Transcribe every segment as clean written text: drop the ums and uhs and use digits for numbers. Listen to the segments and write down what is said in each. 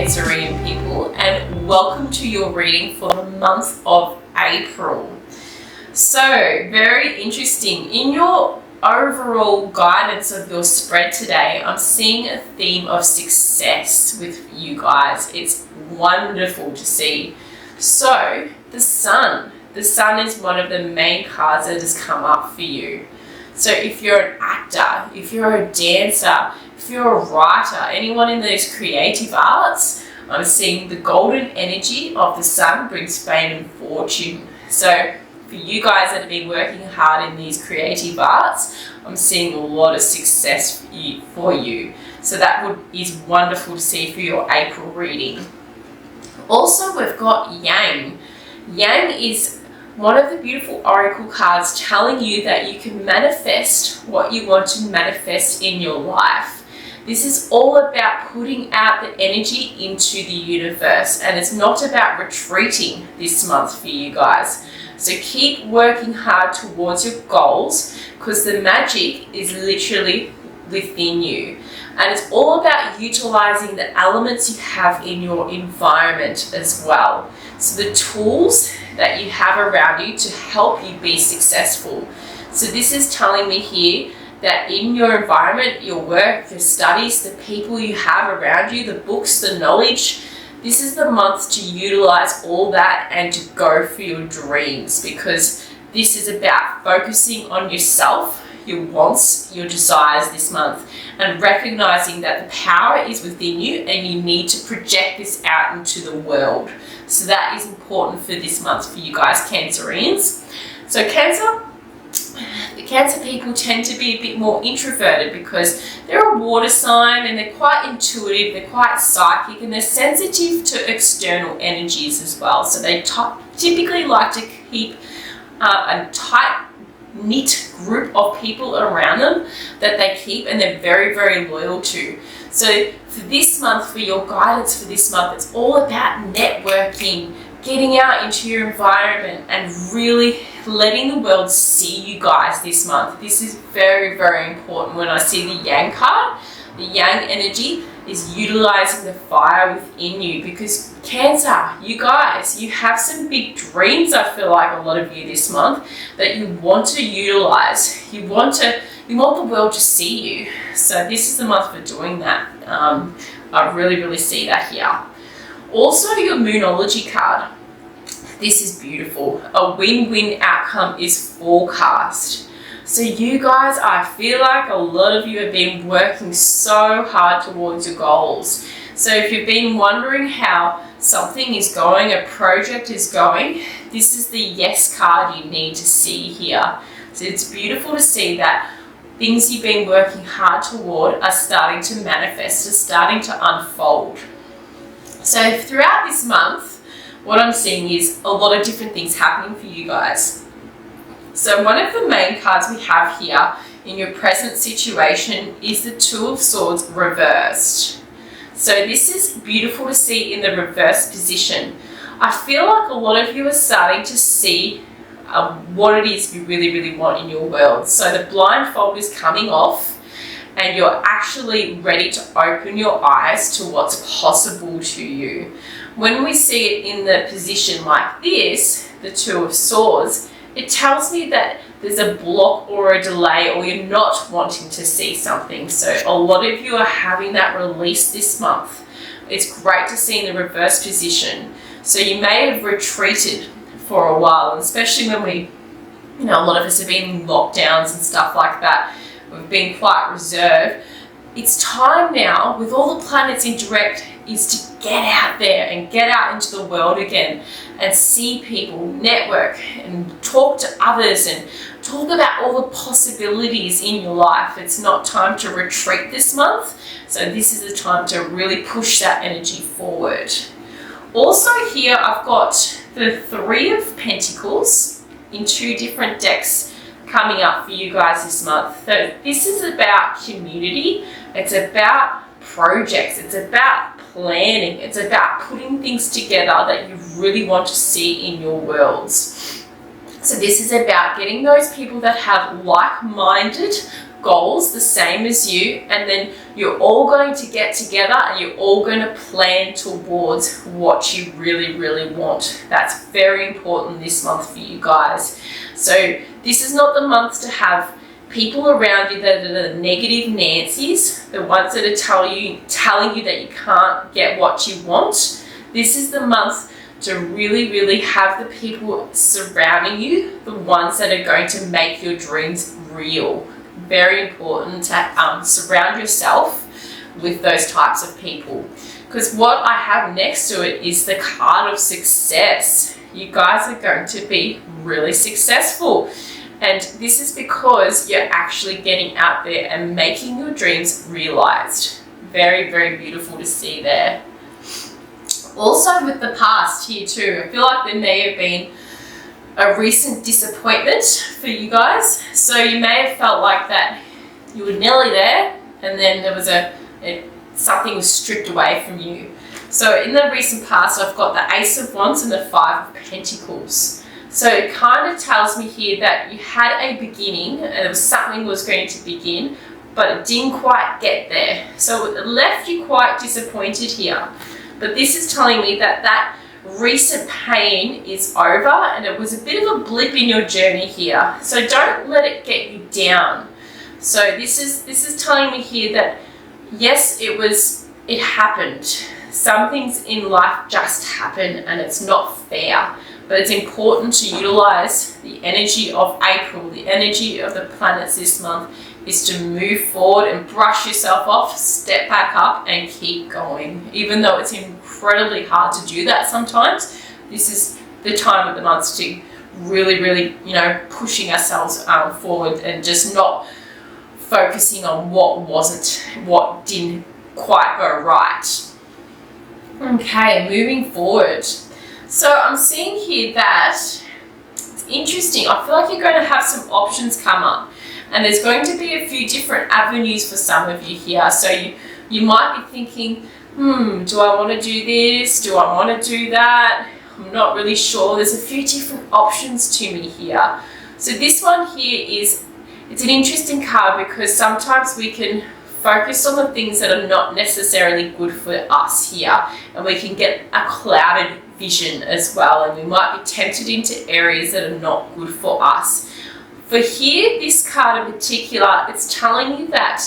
Cancerian people, and welcome to your reading for the month of April. So, very interesting. In your overall guidance of your spread today, I'm seeing a theme of success with you guys. It's wonderful to see. So, the Sun. The Sun is one of the main cards that has come up for you. So if you're an actor, if you're a dancer, if you're a writer, anyone in those creative arts, I'm seeing the golden energy of the Sun brings fame and fortune. So for you guys that have been working hard in these creative arts, I'm seeing a lot of success for you. So that is wonderful to see for your April reading. Also, we've got Yang. Yang is one of the beautiful oracle cards telling you that you can manifest what you want to manifest in your life. This is all about putting out the energy into the universe, and it's not about retreating this month for you guys. So keep working hard towards your goals, because the magic is literally within you. And it's all about utilizing the elements you have in your environment as well. So the tools that you have around you to help you be successful. So this is telling me here that in your environment, your work, your studies, the people you have around you, the books, the knowledge, this is the month to utilize all that and to go for your dreams, because this is about focusing on yourself, your wants, your desires this month, and recognizing that the power is within you and you need to project this out into the world. So that is important for this month for you guys, Cancerians. So Cancer, the Cancer people tend to be a bit more introverted because they're a water sign and they're quite intuitive, they're quite psychic, and they're sensitive to external energies as well. So they typically like to keep a tight knit group of people around them that they keep and they're very, very loyal to. So for this month, for your guidance for this month, it's all about networking, getting out into your environment and really letting the world see you guys this month. This is very, very important. When I see the Yang card, the Yang energy is utilizing the fire within you, because Cancer, you guys, you have some big dreams, I feel like a lot of you this month, that you want to utilize. You want the world to see you. So this is the month for doing that. I really, really see that here. Also, your Moonology card. This is beautiful. A win-win outcome is forecast. So you guys, I feel like a lot of you have been working so hard towards your goals. So if you've been wondering how something is going, a project is going, this is the yes card you need to see here. So it's beautiful to see that things you've been working hard toward are starting to manifest, are starting to unfold. So throughout this month, what I'm seeing is a lot of different things happening for you guys. So one of the main cards we have here in your present situation is the Two of Swords reversed. So this is beautiful to see in the reverse position. I feel like a lot of you are starting to see what it is you really, really want in your world. So the blindfold is coming off and you're actually ready to open your eyes to what's possible to you. When we see it in the position like this, the Two of Swords, it tells me that there's a block or a delay, or you're not wanting to see something. So a lot of you are having that release this month. It's great to see in the reverse position. So you may have retreated for a while, and especially when a lot of us have been in lockdowns and stuff like that. We've been quite reserved. It's time now, with all the planets in direct, is to get out there and get out into the world again and see people, network and talk to others and talk about all the possibilities in your life. It's not time to retreat this month. So this is the time to really push that energy forward. Also here I've got the Three of Pentacles in two different decks coming up for you guys this month. So this is about community, it's about projects, it's about planning, it's about putting things together that you really want to see in your worlds. So this is about getting those people that have like-minded goals the same as you, and then you're all going to get together and you're all going to plan towards what you really, really want. That's very important this month for you guys. So this is not the month to have people around you that are the negative Nancy's, the ones that are telling you that you can't get what you want. This is the month to really, really have the people surrounding you, the ones that are going to make your dreams real. Very important to surround yourself with those types of people. Because what I have next to it is the card of success. You guys are going to be really successful. And this is because you're actually getting out there and making your dreams realized. Very, very beautiful to see there. Also with the past here too, I feel like there may have been a recent disappointment for you guys. So you may have felt like that you were nearly there and then there was something was stripped away from you. So in the recent past, I've got the Ace of Wands and the Five of Pentacles. So it kind of tells me here that you had a beginning and it was something was going to begin, but it didn't quite get there. So it left you quite disappointed here. But this is telling me that that recent pain is over and it was a bit of a blip in your journey here. So don't let it get you down. So this is telling me here that yes, it happened. Some things in life just happen and it's not fair. But it's important to utilize the energy of April, the energy of the planets this month, is to move forward and brush yourself off, step back up and keep going. Even though it's incredibly hard to do that sometimes, this is the time of the month to really, really, pushing ourselves forward and just not focusing on what didn't quite go right. Okay, moving forward. So I'm seeing here that it's interesting. I feel like you're going to have some options come up and there's going to be a few different avenues for some of you here. So you might be thinking, do I want to do this? Do I want to do that? I'm not really sure. There's a few different options to me here. So this one here it's an interesting card because sometimes we can focus on the things that are not necessarily good for us here and we can get a clouded vision as well, and we might be tempted into areas that are not good for us. For here, this card in particular, it's telling you that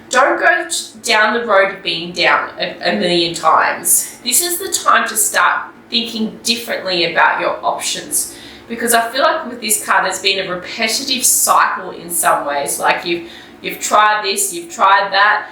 don't go down the road of being down a million times. This is the time to start thinking differently about your options, because I feel like with this card there's been a repetitive cycle in some ways. Like you've tried this, you've tried that,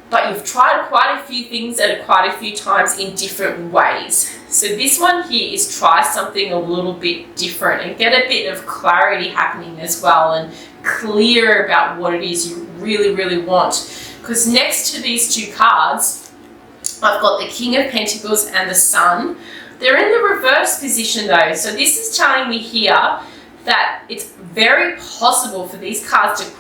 but you've tried quite a few things at quite a few times in different ways. So this one here is try something a little bit different and get a bit of clarity happening as well and clear about what it is you really, really want. Because next to these two cards, I've got the King of Pentacles and the Sun. They're in the reverse position though. So this is telling me here that it's very possible for these cards to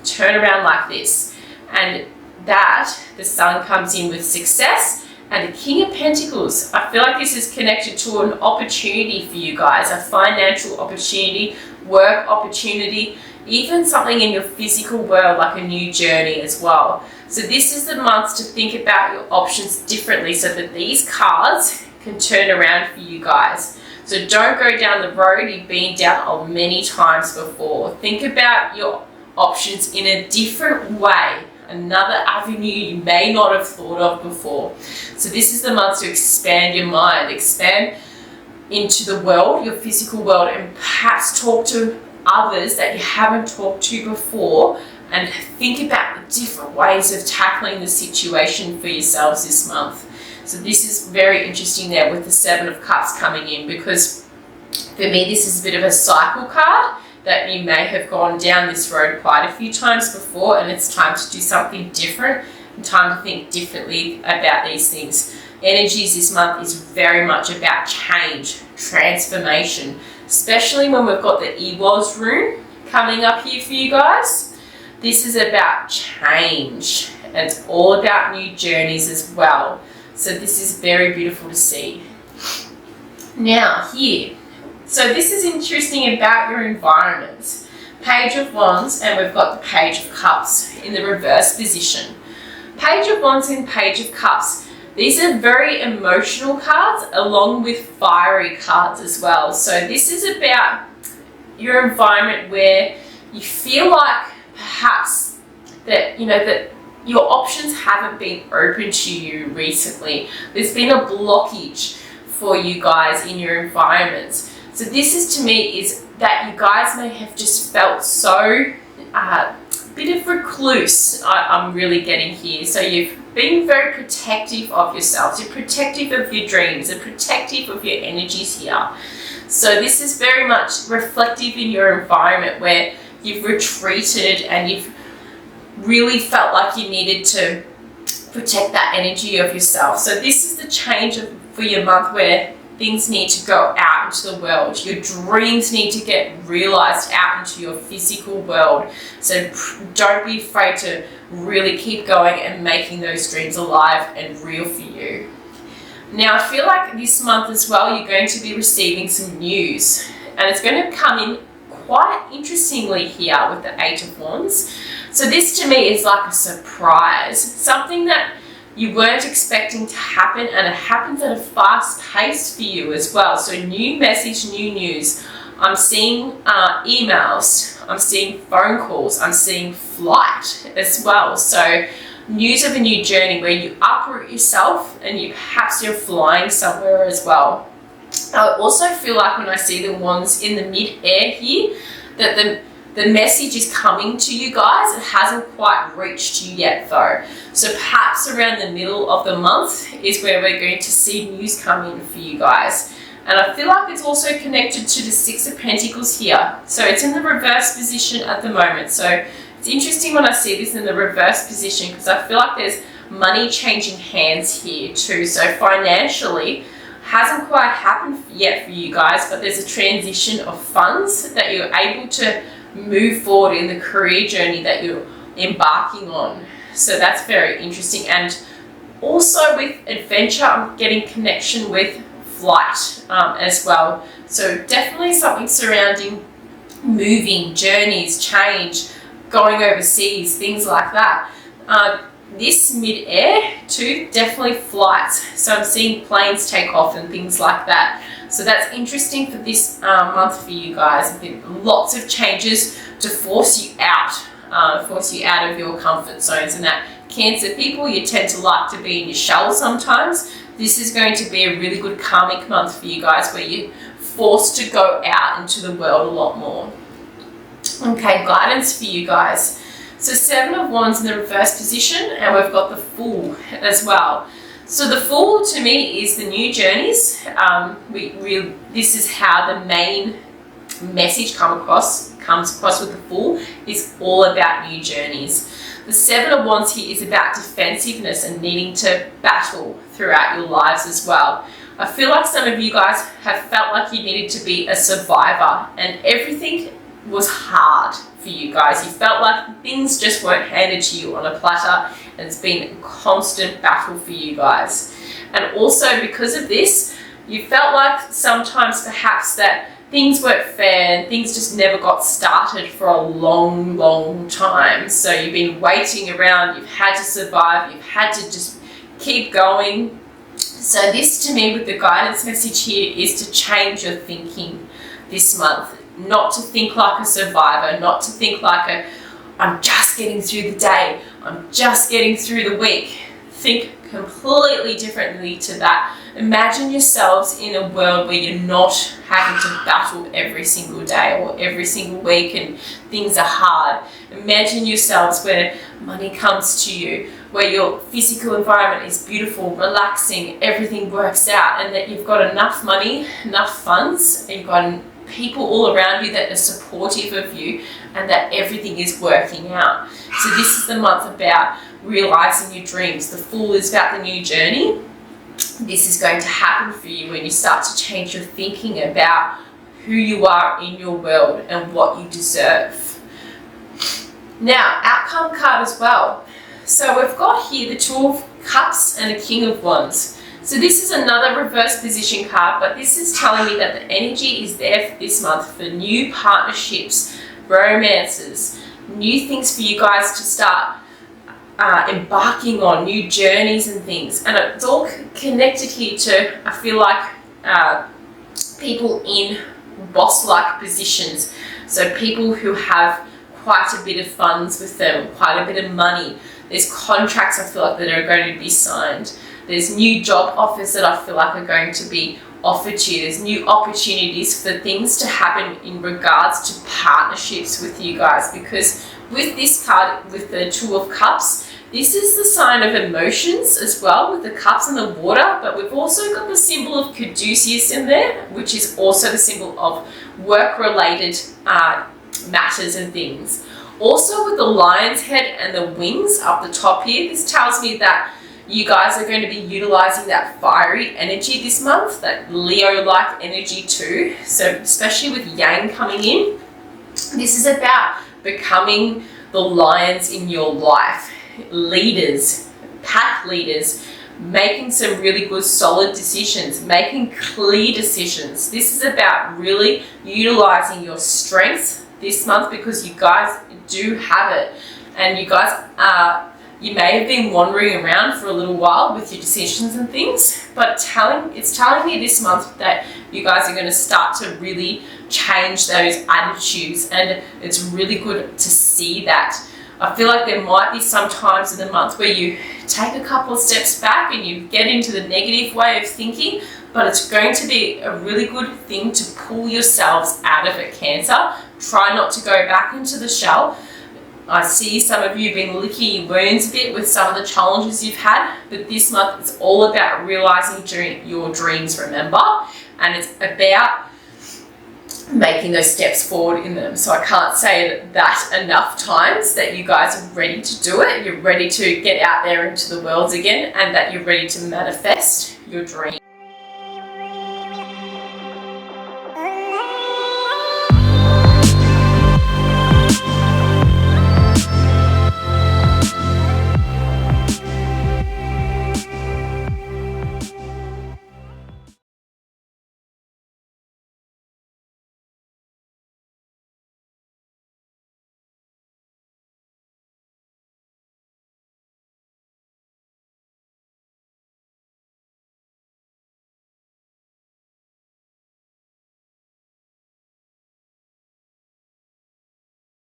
turn around like this, and that the Sun comes in with success and the King of Pentacles. I feel like this is connected to an opportunity for you guys, a financial opportunity, work opportunity, even something in your physical world like a new journey as well. So this is the month to think about your options differently so that these cards can turn around for you guys. So don't go down the road you've been down many times before. Think about your options in a different way, another avenue you may not have thought of before. So this is the month to expand your mind, expand into the world, your physical world, and perhaps talk to others that you haven't talked to before and think about the different ways of tackling the situation for yourselves this month. So this is very interesting there with the Seven of Cups coming in, because for me this is a bit of a cycle card that you may have gone down this road quite a few times before, and it's time to do something different and time to think differently about these things. Energies this month is very much about change, transformation, especially when we've got the Ewoz rune coming up here for you guys. This is about change, and it's all about new journeys as well. So this is very beautiful to see. Now here, so this is interesting about your environment, Page of Wands, and we've got the Page of Cups in the reverse position. Page of Wands and Page of Cups. These are very emotional cards along with fiery cards as well. So this is about your environment where you feel like perhaps that, that your options haven't been open to you recently. There's been a blockage for you guys in your environments. So this is, to me, is that you guys may have just felt so bit of recluse, I'm really getting here. So you've been very protective of yourselves. You're protective of your dreams and protective of your energies here. So this is very much reflective in your environment where you've retreated and you've really felt like you needed to protect that energy of yourself. So this is the change for your month where things need to go out into the world. Your dreams need to get realized out into your physical world. So don't be afraid to really keep going and making those dreams alive and real for you. Now, I feel like this month as well, you're going to be receiving some news, and it's going to come in quite interestingly here with the Eight of Wands. So this to me is like a surprise, something that you weren't expecting to happen, and it happens at a fast pace for you as well. So new message, new news. I'm seeing emails, I'm seeing phone calls, I'm seeing flight as well. So news of a new journey where you uproot yourself and perhaps you're flying somewhere as well. I also feel like when I see the wands in the mid-air here, that the message is coming to you guys. It hasn't quite reached you yet though. So perhaps around the middle of the month is where we're going to see news come in for you guys. And I feel like it's also connected to the Six of Pentacles here. So it's in the reverse position at the moment. So it's interesting when I see this in the reverse position because I feel like there's money changing hands here too. So financially, hasn't quite happened yet for you guys, but there's a transition of funds that you're able to move forward in the career journey that you're embarking on. So that's very interesting. And also with adventure, I'm getting connection with flight as well. So definitely something surrounding moving, journeys, change, going overseas, things like that. This mid-air too, definitely flights. So I'm seeing planes take off and things like that. So that's interesting for this month for you guys. I think lots of changes to force you out of your comfort zones. And that Cancer people, you tend to like to be in your shell sometimes. This is going to be a really good karmic month for you guys where you're forced to go out into the world a lot more. Okay, guidance for you guys. So Seven of Wands in the reverse position, and we've got the Fool as well. So the Fool to me is the new journeys. This is how the main message comes across with the Fool, is all about new journeys. The Seven of Wands here is about defensiveness and needing to battle throughout your lives as well. I feel like some of you guys have felt like you needed to be a survivor and everything was hard for you guys. You felt like things just weren't handed to you on a platter, and it's been a constant battle for you guys. And also because of this, you felt like sometimes perhaps that things weren't fair and things just never got started for a long, long time. So you've been waiting around, you've had to survive, you've had to just keep going. So this to me with the guidance message here is to change your thinking this month. Not to think like a survivor, not to think like I'm just getting through the day, I'm just getting through the week. Think completely differently to that. Imagine yourselves in a world where you're not having to battle every single day or every single week and things are hard. Imagine yourselves where money comes to you, where your physical environment is beautiful, relaxing, everything works out, and that you've got enough money, enough funds, and you've got people all around you that are supportive of you and that everything is working out. So this is the month about realizing your dreams. The Fool is about the new journey. This is going to happen for you when you start to change your thinking about who you are in your world and what you deserve. Now, outcome card as well. So we've got here the Two of Cups and the King of Wands. So this is another reverse position card, but this is telling me that the energy is there for this month for new partnerships, romances, new things for you guys to start embarking on, new journeys and things. And it's all connected here to, I feel like, people in boss-like positions. So people who have quite a bit of funds with them, quite a bit of money. There's contracts I feel like that are going to be signed. There's new job offers that I feel like are going to be offered to you. There's new opportunities for things to happen in regards to partnerships with you guys, because with this card, with the Two of Cups, this is the sign of emotions as well, with the cups and the water, but we've also got the symbol of caduceus in there, which is also the symbol of work-related matters and things. Also with the lion's head and the wings up the top here, this tells me that you guys are going to be utilizing that fiery energy this month, that Leo-like energy too. So especially with Yang coming in, this is about becoming the lions in your life. Leaders, pack leaders, making some really good solid decisions, making clear decisions. This is about really utilizing your strengths this month, because you guys do have it, and you guys you may have been wandering around for a little while with your decisions and things, but it's telling me this month that you guys are going to start to really change those attitudes, and it's really good to see that. I feel like there might be some times in the month where you take a couple of steps back and you get into the negative way of thinking, but it's going to be a really good thing to pull yourselves out of it, Cancer. Try not to go back into the shell. I see some of you have been licking your wounds a bit with some of the challenges you've had, but this month it's all about realizing your dreams, remember? And it's about making those steps forward in them. So I can't say that enough times, that you guys are ready to do it. You're ready to get out there into the world again, and that you're ready to manifest your dream.